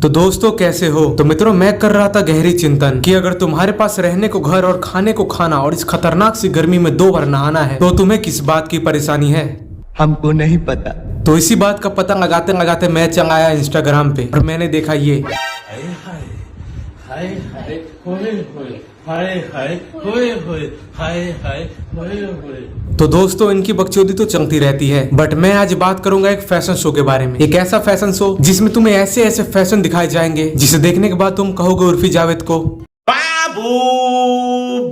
तो दोस्तों कैसे हो। तो मित्रों मैं कर रहा था गहरी चिंतन कि अगर तुम्हारे पास रहने को घर और खाने को खाना और इस खतरनाक सी गर्मी में 2 बार नहाना है तो तुम्हें किस बात की परेशानी है। हमको नहीं पता। तो इसी बात का पता लगाते लगाते मैं चलाया इंस्टाग्राम पे और मैंने देखा ये तो दोस्तों इनकी बकचोदी तो चलती रहती है, बट मैं आज बात करूंगा एक फैशन शो के बारे में। एक ऐसा फैशन शो जिसमें तुम्हें ऐसे ऐसे फैशन दिखाए जाएंगे जिसे देखने के बाद तुम कहोगे उर्फी जावेद को बाबू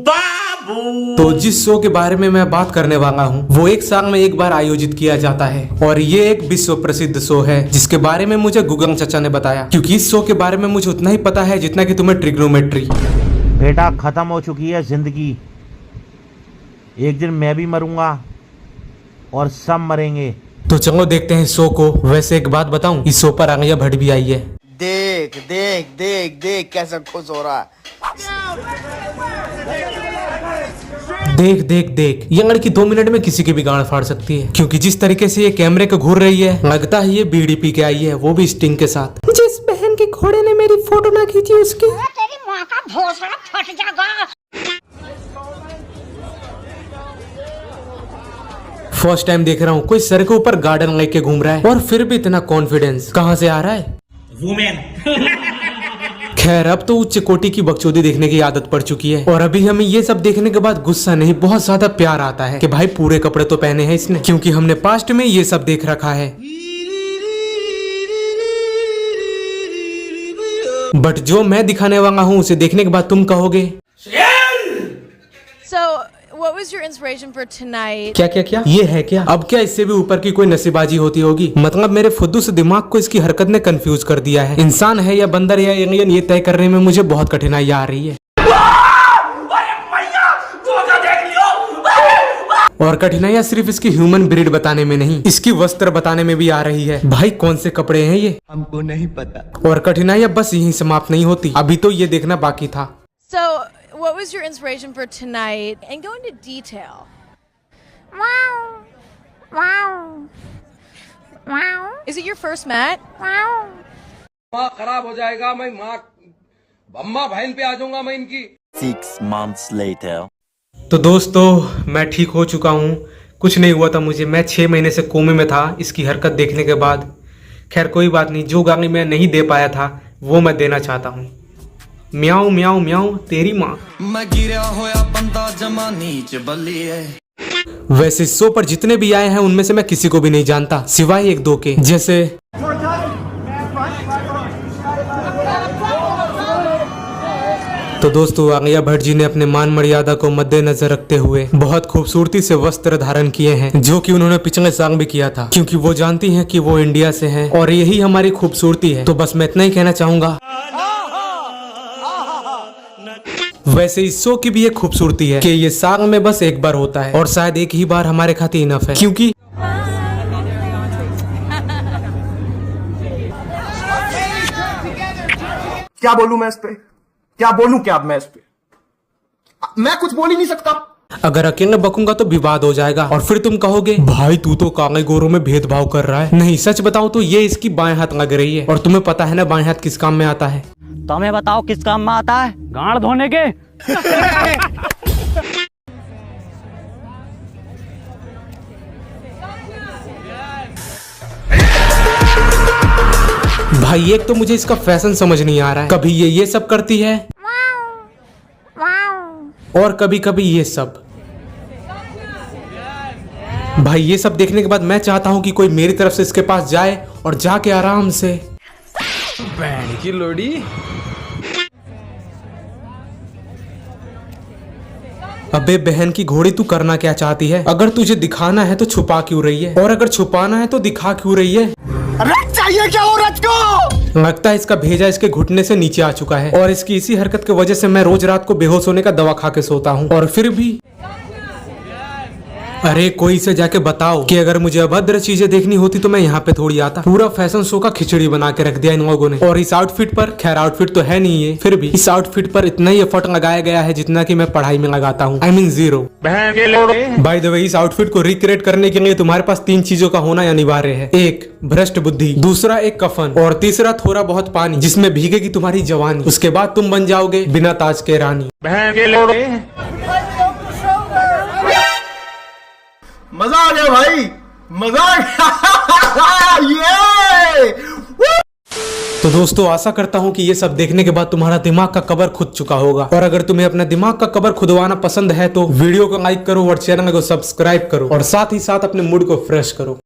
बाबू। तो जिस शो के बारे में मैं बात करने वाला हूँ वो 1 साल में 1 बार आयोजित किया जाता है और ये एक विश्व प्रसिद्ध शो है जिसके बारे में मुझे गूगल चाचा ने बताया, क्योंकि इस शो के बारे में मुझे उतना ही पता है जितना कि तुम्हें ट्रिग्नोमेट्री। बेटा खत्म हो चुकी है जिंदगी, एक दिन मैं भी मरूंगा और सब मरेंगे। तो चलो देखते हैं इस शो को। वैसे एक बात बताऊं, इस शो पर आलिया भट्ट भी आई है। देख देख देख देख कैसा खुश हो रहा है। देख देख देख, ये लड़की 2 मिनट में किसी की भी गांड फाड़ सकती है, क्योंकि जिस तरीके से ये कैमरे को घूर रही है लगता है ये बीड़ी पी के आई है, वो भी स्टिंग के साथ। जिस बहन के घोड़े ने मेरी फोटो ना खींची उसकी तेरी माँ का भोसड़ा फट जाएगा। फर्स्ट टाइम देख रहा हूँ कोई सर के ऊपर गार्डन लेके घूम रहा है और फिर भी इतना कॉन्फिडेंस कहाँ से आ रहा है। खैर अब तो उच्च कोटि की बकचोदी देखने की आदत पड़ चुकी है और अभी हमें ये सब देखने के बाद गुस्सा नहीं बहुत ज्यादा प्यार आता है कि भाई पूरे कपड़े तो पहने हैं इसने, क्योंकि हमने पास्ट में ये सब देख रखा है। बट जो मैं दिखाने वाला हूँ उसे देखने के बाद तुम कहोगे So, what was your inspiration for tonight? क्या क्या क्या ये है क्या। अब क्या इससे भी ऊपर की कोई नसीबाजी होती होगी। मतलब मेरे फुद्दू से दिमाग को इसकी हरकत ने कंफ्यूज कर दिया है। इंसान है या बंदर या एलियन ये तय करने में मुझे बहुत कठिनाई आ रही है। और कठिनाइयाँ सिर्फ इसकी ह्यूमन ब्रीड बताने में नहीं, इसकी वस्त्र बताने में भी आ रही है। भाई कौन से कपड़े हैं ये, हमको नहीं पता। और कठिनाइयाँ बस यहीं समाप्त नहीं होती, अभी तो ये देखना बाकी था। So, what was your inspiration for tonight? And go into detail. Wow, wow, wow, Is it your first mat? wow. माँ खराब हो जाएगा, मैं माँ अम्मा बहन पे आ जाऊंगा मैं इनकी। 6 months later. तो दोस्तों मैं ठीक हो चुका हूँ, कुछ नहीं हुआ था मुझे। मैं 6 महीने से कोमे में था इसकी हरकत देखने के बाद। खैर कोई बात नहीं, जो गाली मैं नहीं दे पाया था वो मैं देना चाहता हूँ। म्याऊ म्याऊ म्याऊ तेरी माँ। मैं गिरा होया बंदा जमा नीच बल्ली है। वैसे इस शो पर जितने भी आए हैं उनमें से मैं किसी को भी नहीं जानता सिवाय 1-2 के, जैसे तो दोस्तों आलिया भट्ट जी ने अपने मान मर्यादा को मद्देनजर रखते हुए बहुत खूबसूरती से वस्त्र धारण किए हैं, जो कि उन्होंने पिछले साल भी किया था, क्योंकि वो जानती हैं कि वो इंडिया से हैं और यही हमारी खूबसूरती है। तो बस मैं इतना ही कहना चाहूंगा। वैसे इस शो की भी एक खूबसूरती है कि ये साल में बस 1 बार होता है और शायद एक ही बार हमारे खातिर इनफ है, क्योंकि क्या बोलूं मैं इस पे, क्या बोलूं क्या मैं इस पे, मैं कुछ बोल ही नहीं सकता। अगर अकेले बकूंगा तो विवाद हो जाएगा और फिर तुम कहोगे भाई तू तो काले गोरों में भेदभाव कर रहा है। नहीं सच बताओ तो ये इसकी बाएं हाथ लग रही है और तुम्हें पता है ना बाएं हाथ किस काम में आता है। तो हमें बताओ किस काम में आता है? गांड धोने के। भाई एक तो मुझे इसका फैशन समझ नहीं आ रहा है, कभी ये सब करती है और कभी कभी ये सब। भाई ये सब देखने के बाद मैं चाहता हूँ कि कोई मेरी तरफ से इसके पास जाए और जाके आराम से बहन की लोड़ी। अबे बहन की घोड़ी तू करना क्या चाहती है? अगर तुझे दिखाना है तो छुपा क्यों रही है, और अगर छुपाना है तो दिखा क्यों रही है? रथ चाहिए क्या हो रथ को? लगता है इसका भेजा इसके घुटने से नीचे आ चुका है और इसकी इसी हरकत की वजह से मैं रोज रात को बेहोश होने का दवा खा के सोता हूँ और फिर भी अरे कोई से जाके बताओ कि अगर मुझे अभद्र चीजें देखनी होती तो मैं यहाँ पे थोड़ी आता। पूरा फैशन शो का खिचड़ी बना के रख दिया इन लोगों ने। और इस आउटफिट पर, खैर आउटफिट तो है नहीं ये, फिर भी इस आउटफिट पर इतना ही एफर्ट लगाया गया है जितना कि मैं पढ़ाई में लगाता हूँ। I mean 0। By the way, इस आउटफिट को रिक्रिएट करने के लिए तुम्हारे पास 3 चीजों का होना अनिवार्य है। 1 भ्रष्ट बुद्धि, दूसरा एक कफन, और तीसरा थोड़ा बहुत पानी जिसमें भीगेगी तुम्हारी जवानी। उसके बाद तुम बन जाओगे बिना ताज के रानी। मजा आ गया भाई, मजा आ गया। ये तो दोस्तों आशा करता हूँ कि ये सब देखने के बाद तुम्हारा दिमाग का कवर खुद चुका होगा। और अगर तुम्हें अपने दिमाग का कवर खुदवाना पसंद है तो वीडियो को लाइक करो और चैनल को सब्सक्राइब करो और साथ ही साथ अपने मूड को फ्रेश करो।